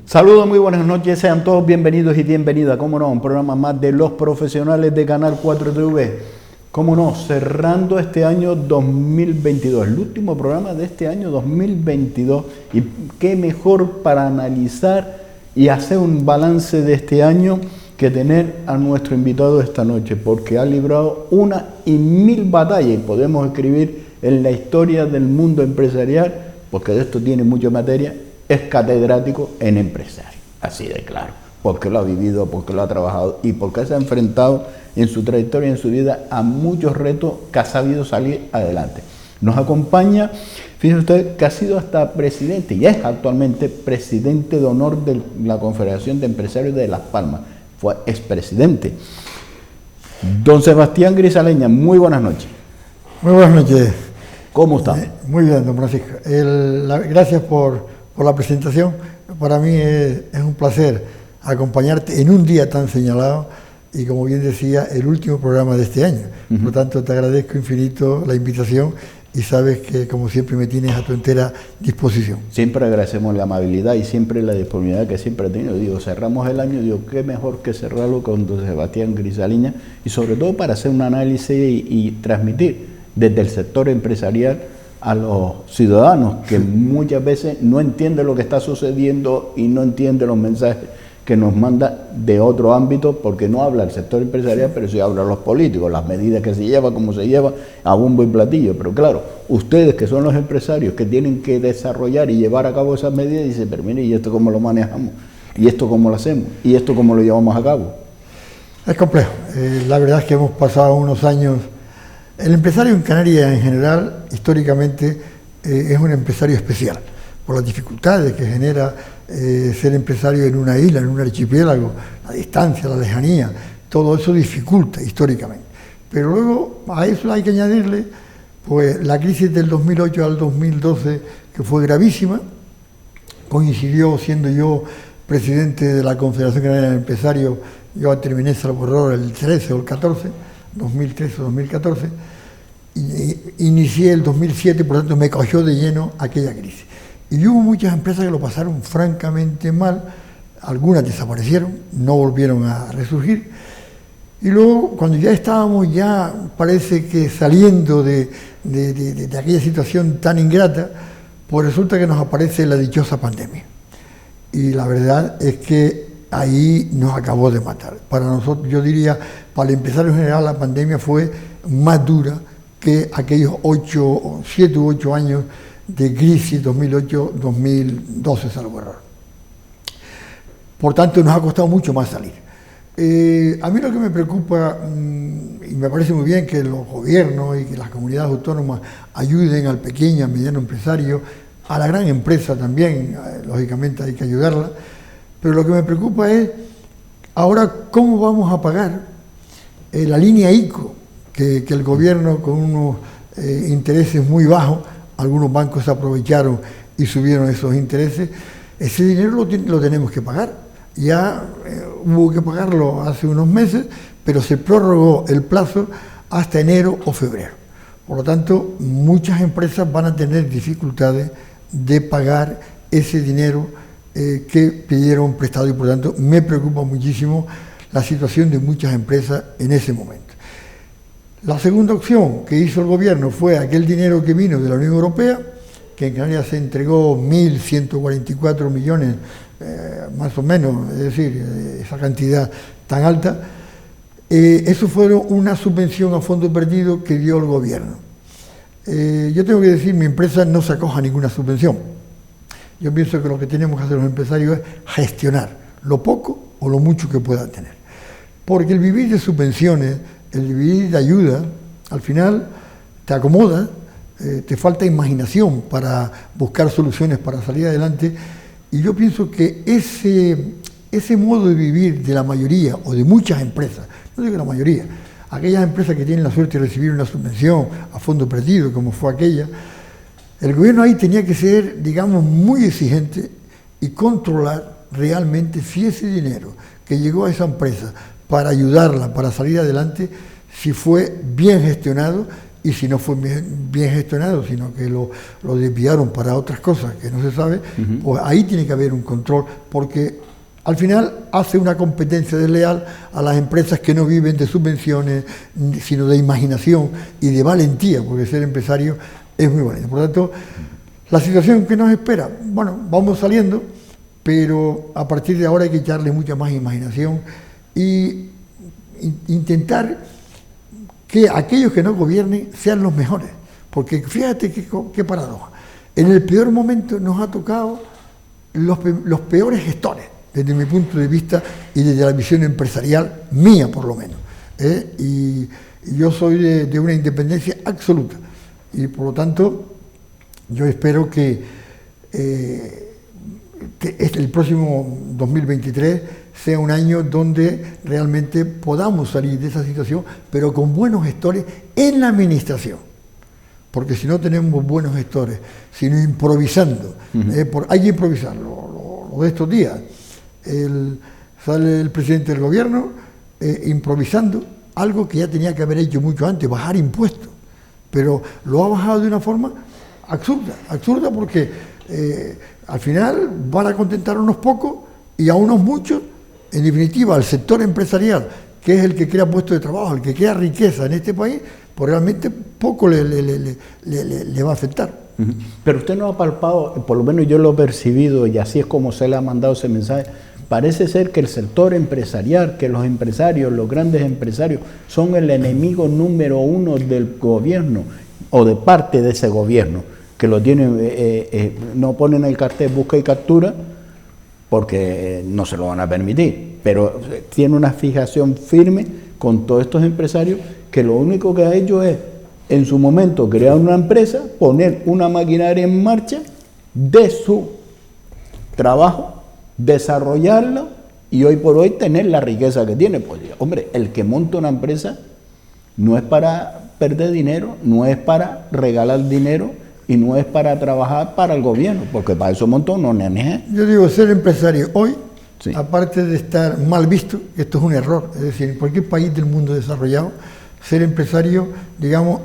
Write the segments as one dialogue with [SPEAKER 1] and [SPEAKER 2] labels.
[SPEAKER 1] Saludos, muy buenas noches, sean todos bienvenidos y bienvenidas, cómo no, un programa más de los profesionales de Canal 4 TV, cómo no, cerrando este año 2022, el último programa de este año 2022, y qué mejor para analizar y hacer un balance de este año que tener a nuestro invitado esta noche, porque ha librado una y mil batallas, y podemos escribir en la historia del mundo empresarial, porque de esto tiene mucha materia. Es catedrático en empresario, así de claro, porque lo ha vivido, porque lo ha trabajado y porque se ha enfrentado en su trayectoria, en su vida, a muchos retos que ha sabido salir adelante. Nos acompaña, fíjense usted, que ha sido hasta presidente, y es actualmente presidente de honor de la Confederación de Empresarios de Las Palmas, fue expresidente. Don Sebastián Grisaleña, muy buenas noches.
[SPEAKER 2] Muy buenas noches.
[SPEAKER 1] ¿Cómo está?
[SPEAKER 2] Muy bien, don Francisco. Gracias por la presentación. Para mí es un placer acompañarte en un día tan señalado y, como bien decía, el último programa de este año. Por lo tanto, te agradezco infinito la invitación y sabes que, como siempre, me tienes a tu entera disposición.
[SPEAKER 1] Siempre agradecemos la amabilidad y siempre la disponibilidad que siempre ha tenido. Digo, cerramos el año, digo, qué mejor que cerrarlo con don Sebastián Grisaleña, y sobre todo para hacer un análisis y transmitir desde el sector empresarial a los ciudadanos que muchas veces no entienden lo que está sucediendo y no entienden los mensajes que nos manda de otro ámbito, porque no habla el sector empresarial, pero sí habla los políticos, las medidas que se llevan, cómo se lleva, a bombo y platillo. Pero claro, ustedes que son los empresarios que tienen que desarrollar y llevar a cabo esas medidas, dicen, pero mire, ¿y esto cómo lo manejamos? ¿Y esto cómo lo hacemos? ¿Y esto cómo lo llevamos a cabo?
[SPEAKER 2] Es complejo. La verdad es que hemos pasado unos años. El empresario en Canarias en general, históricamente, es un empresario especial, por las dificultades que genera ser empresario en una isla, en un archipiélago, la distancia, la lejanía, todo eso dificulta históricamente. Pero luego a eso hay que añadirle pues la crisis del 2008 al 2012, que fue gravísima. Coincidió, siendo yo presidente de la Confederación Canaria de Empresarios, yo terminé salvo error el 13 o el 14, 2013 o 2014, inicié el 2007, por lo tanto me cogió de lleno aquella crisis. Y hubo muchas empresas que lo pasaron francamente mal, algunas desaparecieron, no volvieron a resurgir, y luego cuando ya estábamos parece que saliendo de aquella situación tan ingrata, pues resulta que nos aparece la dichosa pandemia. Y la verdad es que ahí nos acabó de matar. Para nosotros, yo diría, para el empresario en general, la pandemia fue más dura que aquellos 7 u 8 años de crisis 2008-2012, salvo error. Por tanto, nos ha costado mucho más salir. A mí lo que me preocupa, y me parece muy bien que los gobiernos y que las comunidades autónomas ayuden al pequeño, al mediano empresario, a la gran empresa también, lógicamente hay que ayudarla, pero lo que me preocupa es ahora cómo vamos a pagar la línea ICO, que el gobierno, con unos intereses muy bajos, algunos bancos se aprovecharon y subieron esos intereses. Ese dinero lo tenemos que pagar. Ya hubo que pagarlo hace unos meses, pero se prorrogó el plazo hasta enero o febrero. Por lo tanto, muchas empresas van a tener dificultades de pagar ese dinero que pidieron prestado, y por lo tanto me preocupa muchísimo la situación de muchas empresas en ese momento. La segunda opción que hizo el gobierno fue aquel dinero que vino de la Unión Europea, que en Canarias se entregó 1.144 millones, más o menos, es decir, esa cantidad tan alta. Eso fue una subvención a fondo perdido que dio el gobierno. Yo tengo que decir, mi empresa no se acoja a ninguna subvención. Yo pienso que lo que tenemos que hacer los empresarios es gestionar lo poco o lo mucho que puedan tener. Porque el vivir de subvenciones, el vivir de ayuda, al final te acomoda, te falta imaginación para buscar soluciones para salir adelante, y yo pienso que ese modo de vivir de la mayoría o de muchas empresas, no digo la mayoría, aquellas empresas que tienen la suerte de recibir una subvención a fondo perdido, como fue aquella, el gobierno ahí tenía que ser, digamos, muy exigente y controlar realmente si ese dinero que llegó a esa empresa para ayudarla, para salir adelante, si fue bien gestionado y si no fue bien gestionado, sino que lo desviaron para otras cosas que no se sabe, pues ahí tiene que haber un control, porque al final hace una competencia desleal a las empresas que no viven de subvenciones, sino de imaginación y de valentía, porque ser empresario es muy valiente. Por lo tanto, la situación que nos espera, bueno, vamos saliendo, pero a partir de ahora hay que echarle mucha más imaginación y intentar que aquellos que no gobiernen sean los mejores, porque fíjate qué paradoja. En el peor momento nos ha tocado los peores gestores, desde mi punto de vista y desde la visión empresarial mía, por lo menos. Y yo soy de una independencia absoluta, y por lo tanto yo espero que el próximo 2023 sea un año donde realmente podamos salir de esa situación, pero con buenos gestores en la administración. Porque si no tenemos buenos gestores, sino improvisando, hay que improvisar. Lo de estos días, sale el presidente del gobierno improvisando algo que ya tenía que haber hecho mucho antes, bajar impuestos. Pero lo ha bajado de una forma absurda porque al final van a contentar a unos pocos y a unos muchos. En definitiva, al sector empresarial, que es el que crea puestos de trabajo, el que crea riqueza en este país, pues realmente poco le va a afectar.
[SPEAKER 1] Pero usted no ha palpado, por lo menos yo lo he percibido, y así es como se le ha mandado ese mensaje, parece ser que el sector empresarial, que los empresarios, los grandes empresarios, son el enemigo número uno del gobierno, o de parte de ese gobierno, que lo tienen, no ponen el cartel busca y captura, porque no se lo van a permitir, pero tiene una fijación firme con todos estos empresarios que lo único que ha hecho es, en su momento, crear una empresa, poner una maquinaria en marcha de su trabajo, desarrollarla y hoy por hoy tener la riqueza que tiene. Pues, hombre, el que monta una empresa no es para perder dinero, no es para regalar dinero, y no es para trabajar para el gobierno, porque para eso montó una ONG.
[SPEAKER 2] Yo digo, ser empresario hoy, sí, aparte de estar mal visto, esto es un error, es decir, en cualquier país del mundo desarrollado, ser empresario, digamos,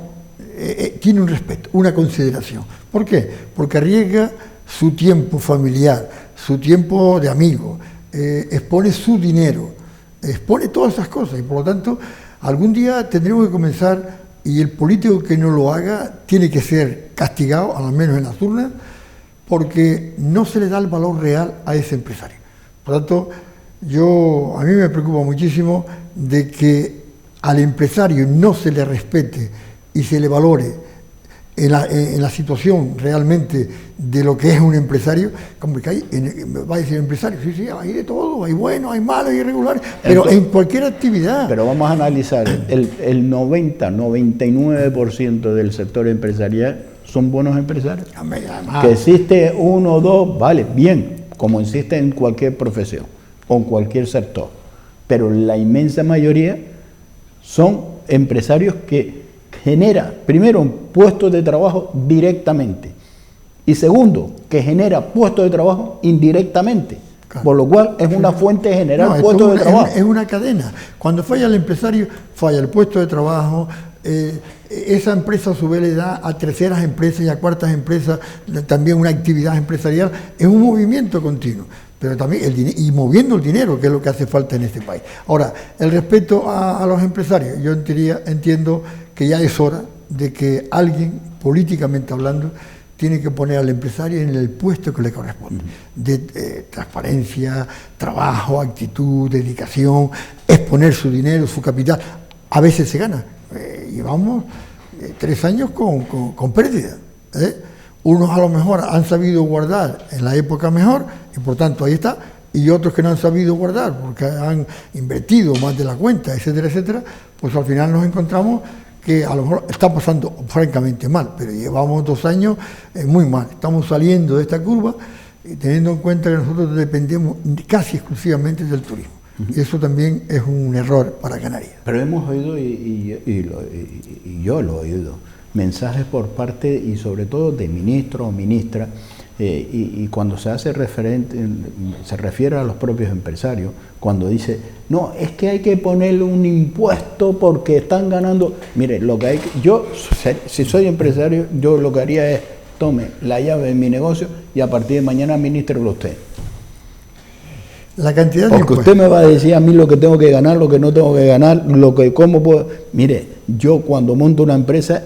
[SPEAKER 2] tiene un respeto, una consideración. ¿Por qué? Porque arriesga su tiempo familiar, su tiempo de amigo, expone su dinero, expone todas esas cosas, y por lo tanto, algún día tendremos que comenzar. Y el político que no lo haga tiene que ser castigado, al menos en las urnas, porque no se le da el valor real a ese empresario. Por lo tanto, a mí me preocupa muchísimo de que al empresario no se le respete y se le valore en la situación realmente de lo que es un empresario, como que va a decir empresario, sí, hay de todo, hay buenos, hay malos, hay irregulares, pero en cualquier actividad.
[SPEAKER 1] Pero vamos a analizar, el 99% del sector empresarial son buenos empresarios. Que existe uno o dos, vale, bien, como existe en cualquier profesión o en cualquier sector, pero la inmensa mayoría son empresarios que genera, primero, puestos de trabajo directamente y segundo, que genera puestos de trabajo indirectamente, claro, por lo cual es una fuente de generar puestos de trabajo.
[SPEAKER 2] Es una cadena. Cuando falla el empresario, falla el puesto de trabajo, esa empresa a su vez le da a terceras empresas y a cuartas empresas también una actividad empresarial, es un movimiento continuo. Pero también y moviendo el dinero, que es lo que hace falta en este país. Ahora, el respeto a los empresarios, yo entiendo que ya es hora de que alguien, políticamente hablando, tiene que poner al empresario en el puesto que le corresponde, de transparencia, trabajo, actitud, dedicación, exponer su dinero, su capital. A veces se gana. Llevamos 3 años con pérdida. Unos a lo mejor han sabido guardar en la época mejor, y por tanto ahí está, y otros que no han sabido guardar porque han invertido más de la cuenta, etcétera, etcétera, pues al final nos encontramos que a lo mejor está pasando francamente mal, pero llevamos 2 años muy mal. Estamos saliendo de esta curva y teniendo en cuenta que nosotros dependemos casi exclusivamente del turismo. Y eso también es un error para Canarias.
[SPEAKER 1] Pero hemos oído, y yo lo he oído, mensajes por parte y sobre todo de ministros o ministras y cuando se hace referente, se refiere a los propios empresarios, cuando dice, no, es que hay que ponerle un impuesto porque están ganando. Mire, lo que hay yo, si soy empresario, yo lo que haría es, tome la llave de mi negocio y a partir de mañana administrelo usted.
[SPEAKER 2] La cantidad de
[SPEAKER 1] porque
[SPEAKER 2] impuestos.
[SPEAKER 1] Usted me va a decir a mí lo que tengo que ganar, lo que no tengo que ganar, cómo puedo. Mire, yo cuando monto una empresa,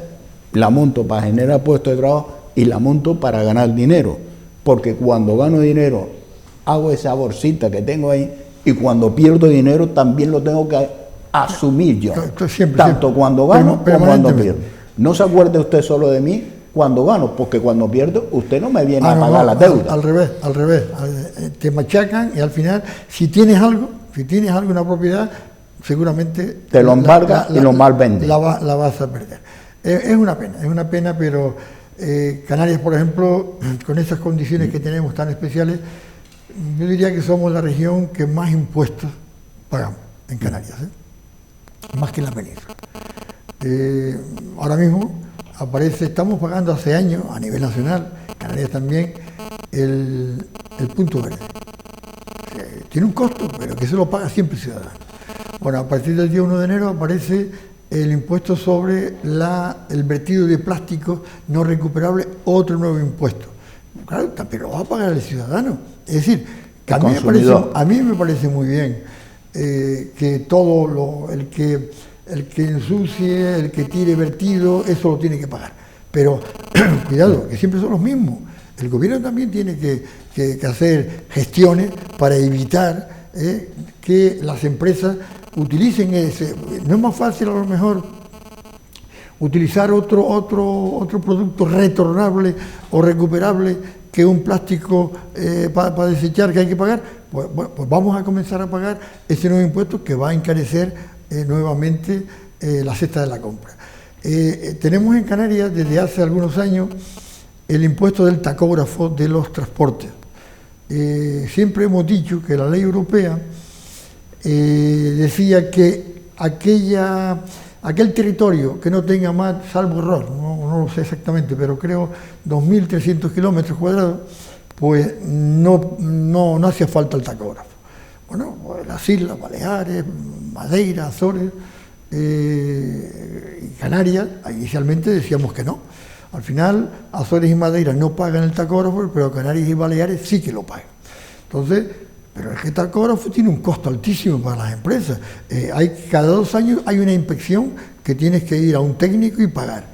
[SPEAKER 1] la monto para generar puestos de trabajo y la monto para ganar dinero. Porque cuando gano dinero, hago esa bolsita que tengo ahí, y cuando pierdo dinero también lo tengo que asumir yo. Tanto cuando gano como cuando pierdo. No se acuerde usted solo de mí cuando gano, porque cuando pierdo usted no me viene a pagar las deudas.
[SPEAKER 2] Al revés. Te machacan y al final, si tienes algo, una propiedad, seguramente
[SPEAKER 1] te lo embarga y lo mal vende.
[SPEAKER 2] La vas a perder. Es una pena, pero Canarias, por ejemplo, con esas condiciones que tenemos tan especiales, yo diría que somos la región que más impuestos pagamos en Canarias, más que en la península. Ahora mismo estamos pagando hace años, a nivel nacional, Canarias también, el punto verde. Tiene un costo, pero que se lo paga siempre el ciudadano. Bueno, a partir del día 1 de enero aparece el impuesto sobre el vertido de plástico no recuperable, otro nuevo impuesto. Claro, pero lo va a pagar el ciudadano. Es decir, que a mí me parece muy bien que todo el que ensucie, el que tire vertido, eso lo tiene que pagar. Pero cuidado, que siempre son los mismos. El gobierno también tiene que hacer gestiones para evitar que las empresas utilicen ese. No es más fácil a lo mejor utilizar otro producto retornable o recuperable que un plástico para desechar que hay que pagar. Pues vamos a comenzar a pagar ese nuevo impuesto que va a encarecer nuevamente la cesta de la compra. Tenemos en Canarias desde hace algunos años el impuesto del tacógrafo de los transportes. Siempre hemos dicho que la ley europea decía que aquel territorio que no tenga más, salvo error, no lo sé exactamente, pero creo 2.300 kilómetros cuadrados, pues no hacía falta el tacógrafo. Bueno, pues las Islas Baleares, Madeira, Azores y Canarias, inicialmente decíamos que no. Al final, Azores y Madeira no pagan el tacógrafo, pero Canarias y Baleares sí que lo pagan. Entonces, pero el tacógrafo tiene un costo altísimo para las empresas. Cada 2 años hay una inspección que tienes que ir a un técnico y pagar.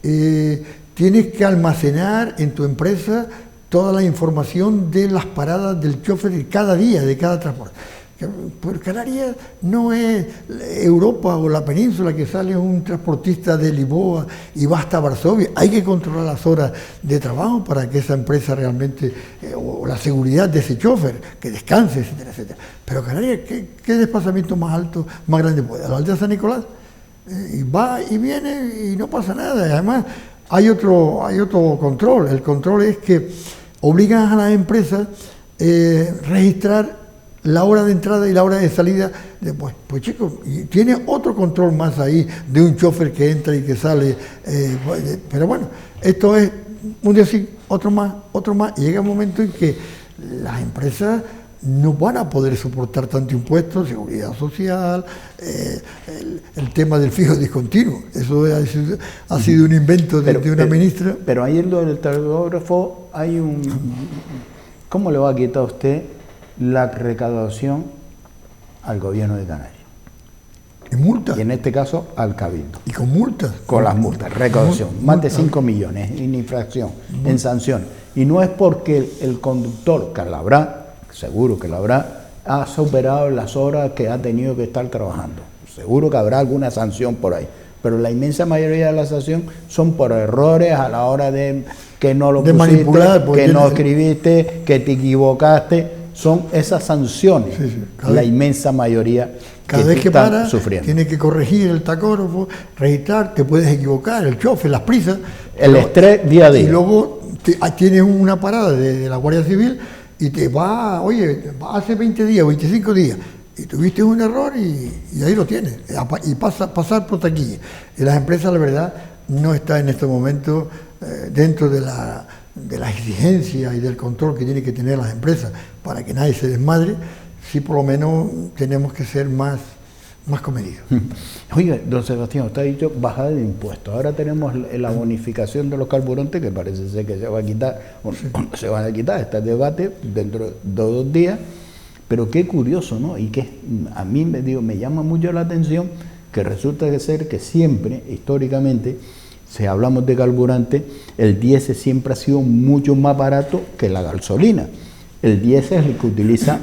[SPEAKER 2] Tienes que almacenar en tu empresa toda la información de las paradas del chofer de cada día, de cada transporte. Pues Canarias no es Europa o la península que sale un transportista de Lisboa y va hasta Varsovia. Hay que controlar las horas de trabajo para que esa empresa realmente, o la seguridad de ese chofer, que descanse, etcétera, etcétera. Pero Canarias, ¿qué desplazamiento más alto, más grande puede? A la aldea San Nicolás. Y va y viene y no pasa nada. Y además hay otro control. El control es que obligan a las empresas registrar la hora de entrada y la hora de salida. Pues chicos, y tiene otro control más ahí de un chofer que entra y que sale. Pero bueno, esto es un día sí, otro más, y llega un momento en que las empresas no van a poder soportar tanto impuesto, seguridad social, el tema del fijo discontinuo. Eso ha sido un invento de una ministra.
[SPEAKER 1] Pero ahí en lo del tacógrafo hay un... ¿Cómo le va a quitar a usted la recaudación al gobierno de Canarias?
[SPEAKER 2] ¿En multas?
[SPEAKER 1] Y en este caso al Cabildo.
[SPEAKER 2] ¿Y con multas?
[SPEAKER 1] Con las multas, recaudación. Más de 5 millones en infracción, en sanción. Y no es porque el conductor, que lo habrá, seguro que lo habrá, ha superado las horas que ha tenido que estar trabajando. Seguro que habrá alguna sanción por ahí. Pero la inmensa mayoría de las sanciones son por errores a la hora de que no lo pusiste, manipular, que no escribiste, que te equivocaste. Son esas sanciones, la inmensa mayoría
[SPEAKER 2] cada vez que
[SPEAKER 1] están
[SPEAKER 2] para,
[SPEAKER 1] sufriendo.
[SPEAKER 2] Tiene que corregir el tacógrafo, registrar, te puedes equivocar, el chofer, las prisas.
[SPEAKER 1] El estrés día a día.
[SPEAKER 2] Y luego tienes una parada de la Guardia Civil y te va, hace 20 días, 25 días, y tuviste un error y ahí lo tienes, y pasar por taquilla. Y las empresas, la verdad, no están en este momento dentro de de la exigencia y del control que tienen que tener las empresas para que nadie se desmadre, sí por lo menos tenemos que ser más comedidos.
[SPEAKER 1] Oiga, don Sebastián, usted ha dicho bajada de impuestos. Ahora tenemos la bonificación de los carburantes, que parece ser que se va a quitar, o no se van a quitar, está el debate dentro de 2 días, pero qué curioso, ¿no? Y que a mí me llama mucho la atención que resulta de ser que siempre, históricamente, si hablamos de carburante, el diésel siempre ha sido mucho más barato que la gasolina. El diésel es el que utiliza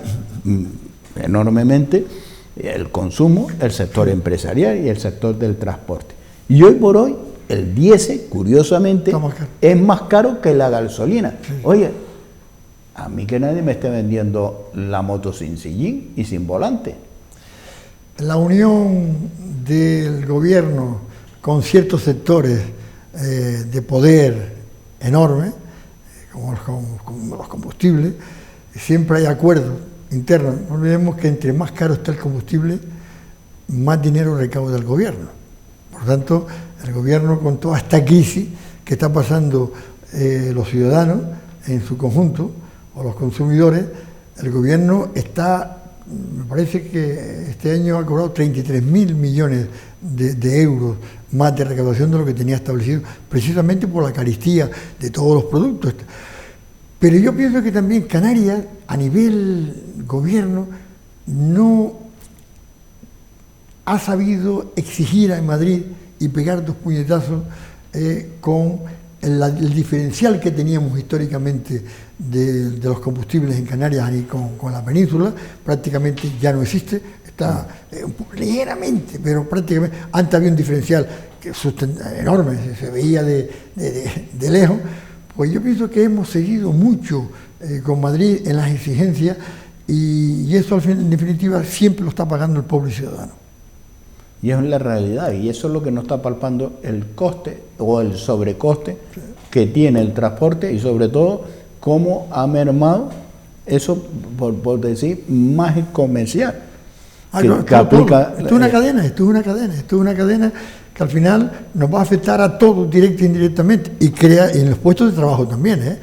[SPEAKER 1] enormemente el consumo, el sector empresarial y el sector del transporte. Y hoy por hoy, el diésel, curiosamente, es más caro que la gasolina. Sí. Oye, a mí que nadie me esté vendiendo la moto sin sillín y sin volante.
[SPEAKER 2] La unión del gobierno con ciertos sectores de poder enorme, como los combustibles, siempre hay acuerdos internos. No olvidemos que entre más caro está el combustible, más dinero recauda el gobierno. Por lo tanto, el gobierno, con toda esta crisis que está pasando los ciudadanos en su conjunto, o los consumidores, el gobierno está, me parece que este año ha cobrado 33.000 millones de euros más de recaudación de lo que tenía establecido, precisamente por la carestía de todos los productos. Pero yo pienso que también Canarias, a nivel gobierno, no ha sabido exigir a Madrid y pegar 2 puñetazos con el diferencial que teníamos históricamente de los combustibles en Canarias y con la península. Prácticamente ya no existe, está ligeramente, pero prácticamente. Antes había un diferencial enorme, se veía de lejos. Pues yo pienso que hemos seguido mucho con Madrid en las exigencias y eso, en definitiva, siempre lo está pagando el pobre ciudadano.
[SPEAKER 1] Y es la realidad, y eso es lo que nos está palpando el coste o el sobrecoste que tiene el transporte, y sobre todo cómo ha mermado eso, por decir, más comercial.
[SPEAKER 2] Que aplica. Esto es una cadena que al final nos va a afectar a todos, directa e indirectamente, y crea en los puestos de trabajo también.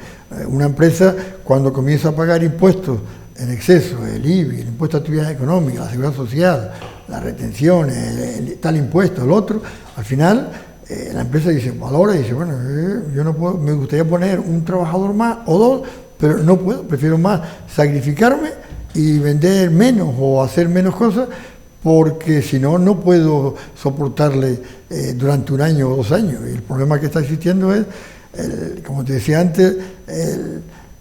[SPEAKER 2] Una empresa, cuando comienza a pagar impuestos en exceso, el IBI, el impuesto a actividades económicas, la seguridad social, las retenciones, tal impuesto, el otro, al final la empresa dice, valora y dice, bueno, yo no puedo, me gustaría poner un trabajador más o 2, pero no puedo, prefiero más sacrificarme y vender menos o hacer menos cosas, porque si no, no puedo soportarle durante 1 año o 2 años. Y el problema que está existiendo es, como te decía antes,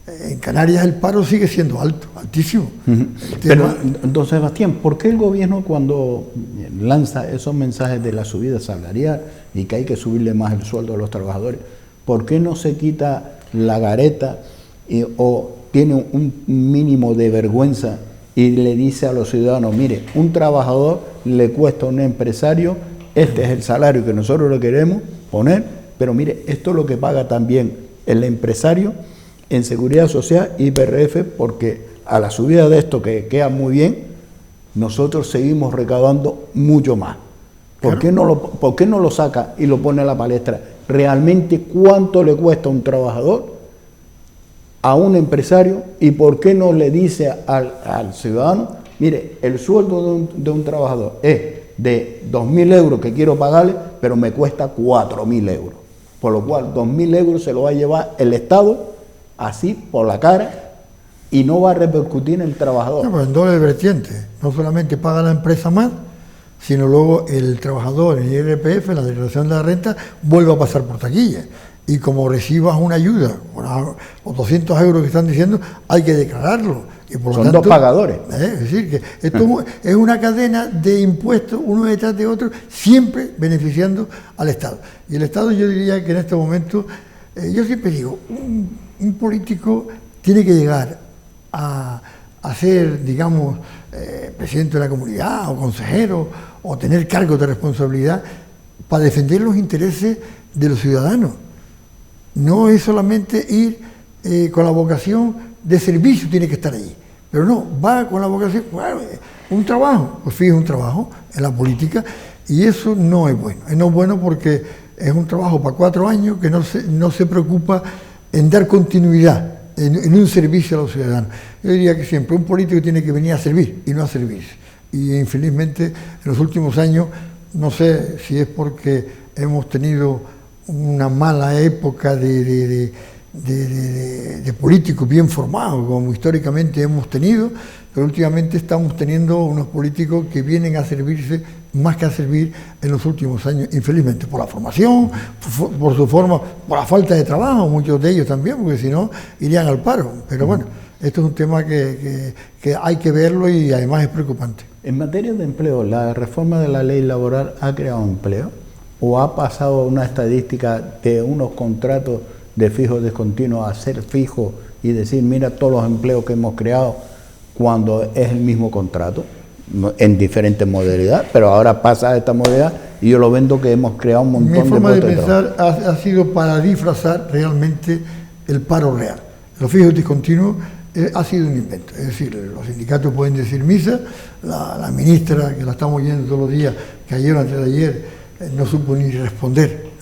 [SPEAKER 2] en Canarias el paro sigue siendo alto, altísimo.
[SPEAKER 1] Pero, don Sebastián, ¿por qué el gobierno, cuando lanza esos mensajes de la subida salarial y que hay que subirle más el sueldo a los trabajadores, por qué no se quita la gareta o tiene un mínimo de vergüenza y le dice a los ciudadanos, mire, un trabajador le cuesta a un empresario, este es el salario que nosotros le queremos poner, pero mire, esto es lo que paga también el empresario en Seguridad Social y IRPF, porque a la subida de esto, que queda muy bien, nosotros seguimos recaudando mucho más. ¿Por qué no lo saca y lo pone a la palestra? ¿Realmente cuánto le cuesta a un trabajador, a un empresario, y por qué no le dice al ciudadano, mire, el sueldo de un trabajador es de 2.000 euros que quiero pagarle, pero me cuesta 4.000 euros, por lo cual 2.000 euros se lo va a llevar el Estado así por la cara y no va a repercutir en el trabajador?
[SPEAKER 2] No, pero en doble vertiente, no solamente paga la empresa más, sino luego el trabajador en el IRPF, en la declaración de la renta, vuelve a pasar por taquilla. Y como recibas una ayuda, o 200 euros que están diciendo, hay que declararlo. Y por
[SPEAKER 1] Son
[SPEAKER 2] lo tanto,
[SPEAKER 1] 2 pagadores.
[SPEAKER 2] Es decir, que esto es una cadena de impuestos, uno detrás de otro, siempre beneficiando al Estado. Y el Estado, yo diría que en este momento, yo siempre digo, un político tiene que llegar a ser, digamos, presidente de la comunidad, o consejero, o tener cargos de responsabilidad, para defender los intereses de los ciudadanos. No es solamente ir con la vocación de servicio, tiene que estar allí. Pero no, va con la vocación, bueno, un trabajo, pues fíjate, un trabajo en la política, y eso no es bueno. No es bueno porque es un trabajo para 4 años que no se preocupa en dar continuidad en un servicio a los ciudadanos. Yo diría que siempre un político tiene que venir a servir y no a servirse. Y infelizmente en los últimos años, no sé si es porque hemos tenido una mala época de políticos bien formados, como históricamente hemos tenido, pero últimamente estamos teniendo unos políticos que vienen a servirse más que a servir en los últimos años, infelizmente, por la formación, por su forma, por la falta de trabajo, muchos de ellos también, porque si no, irían al paro. Pero bueno, esto es un tema que hay que verlo y además es preocupante.
[SPEAKER 1] En materia de empleo, ¿la reforma de la ley laboral ha creado empleo? ¿O ha pasado una estadística de unos contratos de fijo discontinuo a ser fijo y decir, mira todos los empleos que hemos creado cuando es el mismo contrato, en diferentes modalidades, pero ahora pasa a esta modalidad y yo lo vendo que hemos creado un montón de puestos de trabajo?
[SPEAKER 2] Mi forma de pensar ha sido para disfrazar realmente el paro real. Los fijos discontinuos ha sido un invento, es decir, los sindicatos pueden decir misa, la ministra, que la estamos oyendo todos los días, que ayer o antes de ayer no supo ni responder,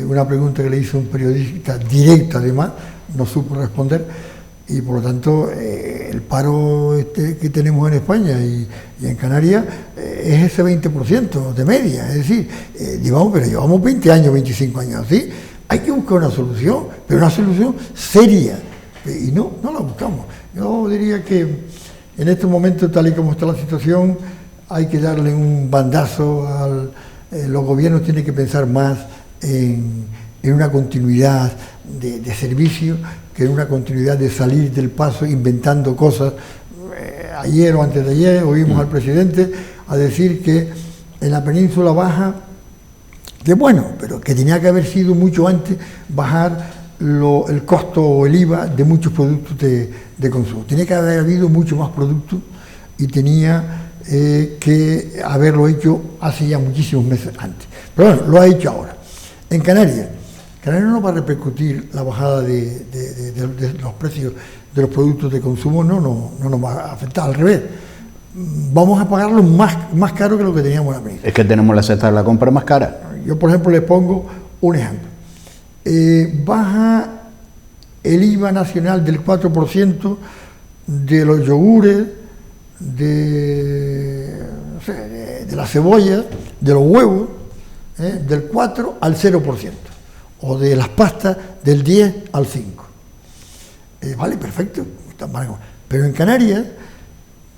[SPEAKER 2] una pregunta que le hizo un periodista directa además, no supo responder, y por lo tanto el paro que tenemos en España y en Canarias es ese 20% de media, es decir, llevamos 20 años, 25 años así. Hay que buscar una solución, pero una solución seria, y no la buscamos. Yo diría que en este momento, tal y como está la situación, hay que darle un bandazo los gobiernos tienen que pensar más en una continuidad de servicio que en una continuidad de salir del paso inventando cosas. Ayer o antes de ayer oímos al presidente a decir que en la península baja, que bueno, pero que tenía que haber sido mucho antes bajar el costo o el IVA de muchos productos de consumo. Tenía que haber habido mucho más productos y tenía que haberlo hecho hace ya muchísimos meses antes. Pero bueno, lo ha hecho ahora. En Canarias no va a repercutir la bajada de los precios de los productos de consumo, no nos va a afectar, al revés. Vamos a pagarlo más caro que lo que teníamos en la península.
[SPEAKER 1] Es que tenemos la cesta de la compra más cara.
[SPEAKER 2] Yo, por ejemplo, les pongo un ejemplo. Baja el IVA nacional del 4% de los yogures, de la cebolla, de los huevos, del 4 al 0%, o de las pastas del 10 al 5%. Vale, perfecto, pero en Canarias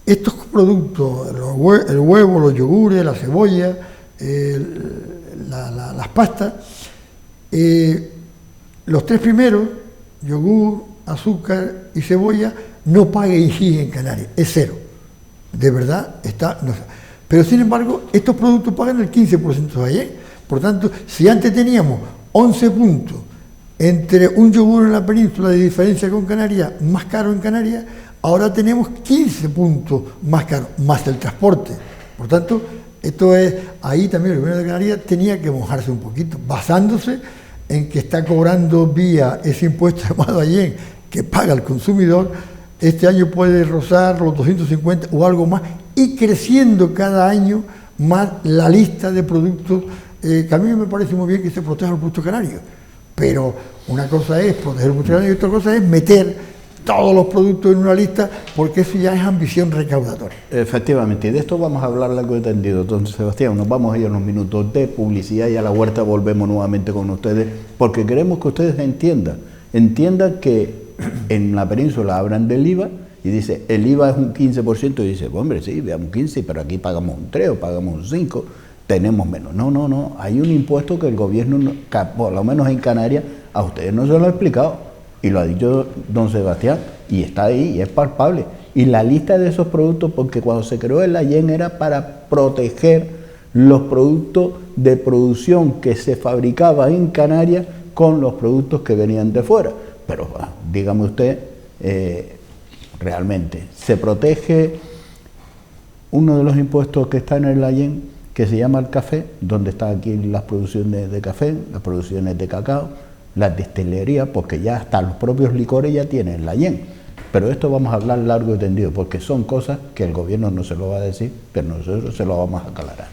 [SPEAKER 2] estos productos, el huevo, los yogures, la cebolla, las pastas, los tres primeros, yogur, azúcar y cebolla, no paga IGI en Canarias, es cero. De verdad, pero sin embargo, estos productos pagan el 15% de ayer. Por tanto, si antes teníamos 11 puntos entre un yogur en la península de diferencia con Canarias, más caro en Canarias, ahora tenemos 15 puntos más caro, más el transporte. Por tanto, ahí también el gobierno de Canarias tenía que mojarse un poquito, basándose en que está cobrando vía ese impuesto llamado AYEN, que paga el consumidor. Este año puede rozar los 250 o algo más, y creciendo cada año más la lista de productos, que a mí me parece muy bien que se proteja el producto canario, pero una cosa es proteger el producto canario y otra cosa es meter todos los productos en una lista, porque eso ya es ambición recaudatoria.
[SPEAKER 1] Efectivamente, y de esto vamos a hablar largo y tendido. Entonces, Sebastián, nos vamos a ir a unos minutos de publicidad y a la vuelta volvemos nuevamente con ustedes, porque queremos que ustedes entiendan que en la península hablan del IVA y dice, el IVA es un 15%, y dice, hombre, sí, veamos un 15, pero aquí pagamos un 3 o pagamos un 5, tenemos menos. No, hay un impuesto que el gobierno, por lo menos en Canarias, a ustedes no se lo ha explicado, y lo ha dicho don Sebastián, y está ahí, y es palpable. Y la lista de esos productos, porque cuando se creó el AYEN era para proteger los productos de producción que se fabricaban en Canarias con los productos que venían de fuera. Pero dígame usted, realmente, ¿se protege uno de los impuestos que está en el AYEN, que se llama el café, donde están aquí las producciones de café, las producciones de cacao, las destilerías, porque ya hasta los propios licores ya tienen el AYEN? Pero esto vamos a hablar largo y tendido, porque son cosas que el gobierno no se lo va a decir, pero nosotros se lo vamos a aclarar.